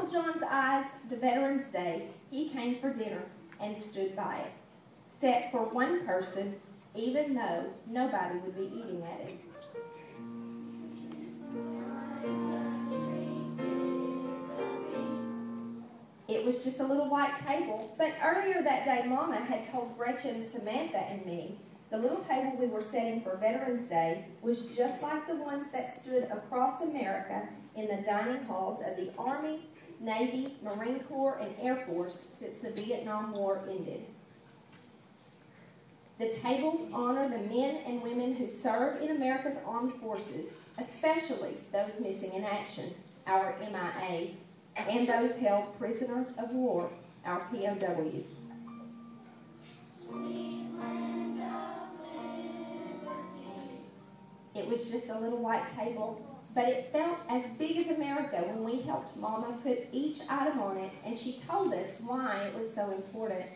Uncle John's eyes to Veterans Day, he came for dinner and stood by it, set for one person, even though nobody would be eating at it. It was just a little white table, but earlier that day Mama had told Gretchen, Samantha, and me the little table we were setting for Veterans Day was just like the ones that stood across America in the dining halls of the Army, Navy, Marine Corps, and Air Force since the Vietnam War ended. The tables honor the men and women who serve in America's armed forces, especially those missing in action, our MIAs, and those held prisoner of war, our POWs. It was just a little white table, but it felt as big as America when we helped Mama put each item on it, and she told us why it was so important.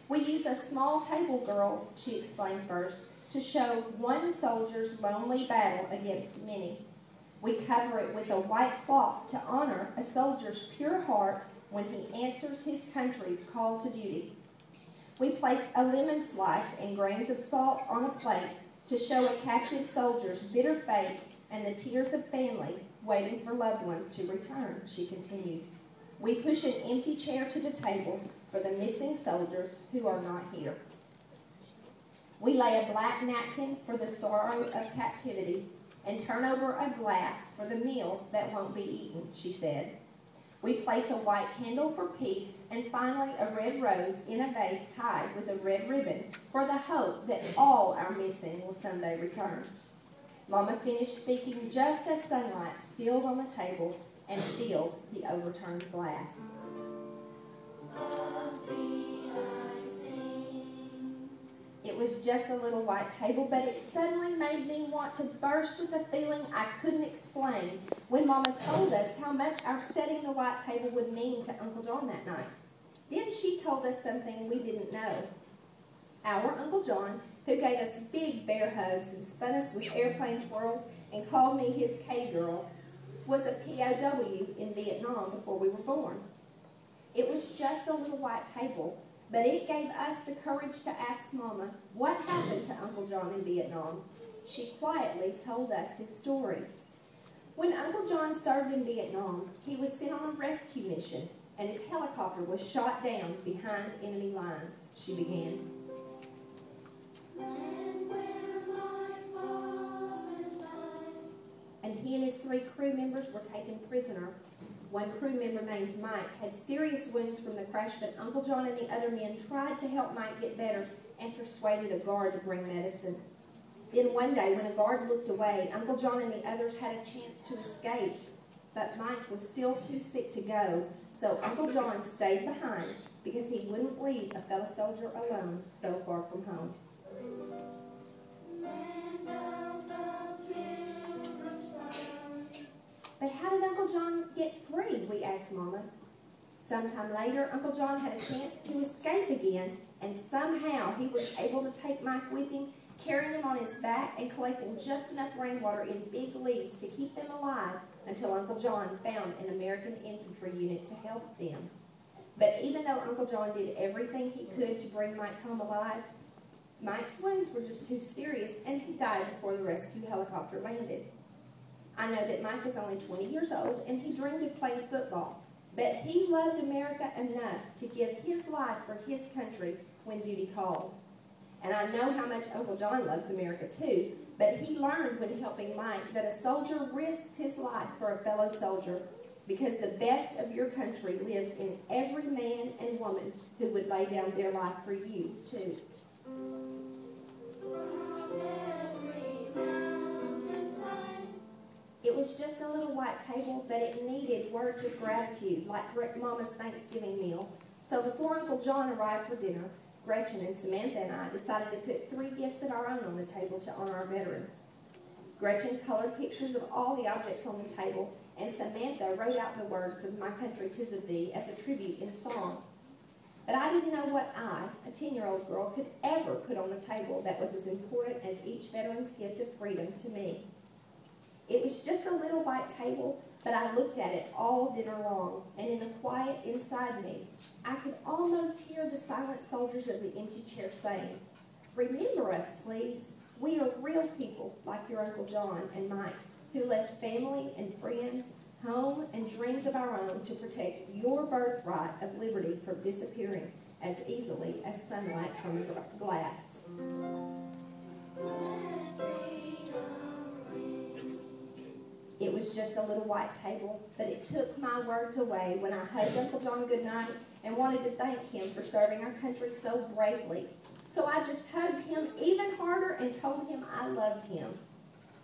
We use a small table, girls, she explained first, to show one soldier's lonely battle against many. We cover it with a white cloth to honor a soldier's pure heart when he answers his country's call to duty. We place a lemon slice and grains of salt on a plate to show a captive soldier's bitter fate and the tears of family waiting for loved ones to return, she continued. We push an empty chair to the table for the missing soldiers who are not here. We lay a black napkin for the sorrow of captivity and turn over a glass for the meal that won't be eaten, she said. We place a white candle for peace, and finally a red rose in a vase tied with a red ribbon for the hope that all our missing will someday return. Mama finished speaking just as sunlight spilled on the table and filled the overturned glass. It was just a little white table, but it suddenly made me want to burst with a feeling I couldn't explain when Mama told us how much our setting the white table would mean to Uncle John that night. Then she told us something we didn't know. Our Uncle John, who gave us big bear hugs and spun us with airplane twirls and called me his K-girl, was a POW in Vietnam before we were born. It was just a little white table, but it gave us the courage to ask Mama what happened to Uncle John in Vietnam. She quietly told us his story. When Uncle John served in Vietnam, he was sent on a rescue mission, and his helicopter was shot down behind enemy lines, she began. And he and his 3 crew members were taken prisoner. One crew member named Mike had serious wounds from the crash, but Uncle John and the other men tried to help Mike get better and persuaded a guard to bring medicine. Then one day, when a guard looked away, Uncle John and the others had a chance to escape, but Mike was still too sick to go, so Uncle John stayed behind because he wouldn't leave a fellow soldier alone so far from home. But how did Uncle John get free, we asked Mama. Sometime later, Uncle John had a chance to escape again, and somehow he was able to take Mike with him, carrying him on his back and collecting just enough rainwater in big leaves to keep them alive until Uncle John found an American infantry unit to help them. But even though Uncle John did everything he could to bring Mike home alive, Mike's wounds were just too serious, and he died before the rescue helicopter landed. I know that Mike was only 20 years old, and he dreamed of playing football, but he loved America enough to give his life for his country when duty called. And I know how much Uncle John loves America too, but he learned when helping Mike that a soldier risks his life for a fellow soldier because the best of your country lives in every man and woman who would lay down their life for you too. It was just a little white table, but it needed words of gratitude, like Mama's Thanksgiving meal. So before Uncle John arrived for dinner, Gretchen and Samantha and I decided to put 3 gifts of our own on the table to honor our veterans. Gretchen colored pictures of all the objects on the table, and Samantha wrote out the words of My Country 'Tis of Thee as a tribute in song. But I didn't know what I, a 10-year-old girl, could ever put on the table that was as important as each veteran's gift of freedom to me. It was just a little white table, but I looked at it all dinner long, and in the quiet inside me, I could almost hear the silent soldiers of the empty chair saying, "Remember us, please. We are real people like your Uncle John and Mike, who left family and friends, home and dreams of our own to protect your birthright of liberty from disappearing as easily as sunlight from glass." It was just a little white table, but it took my words away when I hugged Uncle John goodnight and wanted to thank him for serving our country so bravely. So I just hugged him even harder and told him I loved him.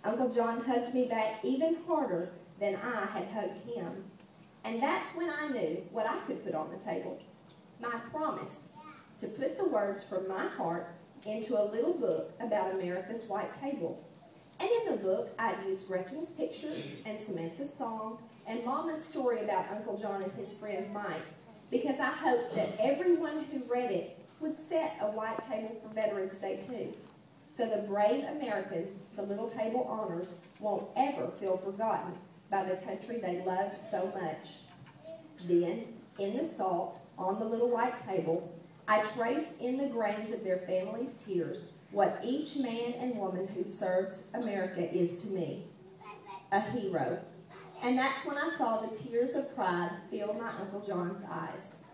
Uncle John hugged me back even harder than I had hugged him. And that's when I knew what I could put on the table. My promise to put the words from my heart into a little book about America's white table. And in the book, I used Gretchen's pictures and Samantha's song and Mama's story about Uncle John and his friend Mike, because I hoped that everyone who read it would set a white table for Veterans Day too. So the brave Americans the little table honors won't ever feel forgotten by the country they loved so much. Then, in the salt on the little white table, I traced in the grains of their families' tears what each man and woman who serves America is to me, a hero. And that's when I saw the tears of pride fill my Uncle John's eyes.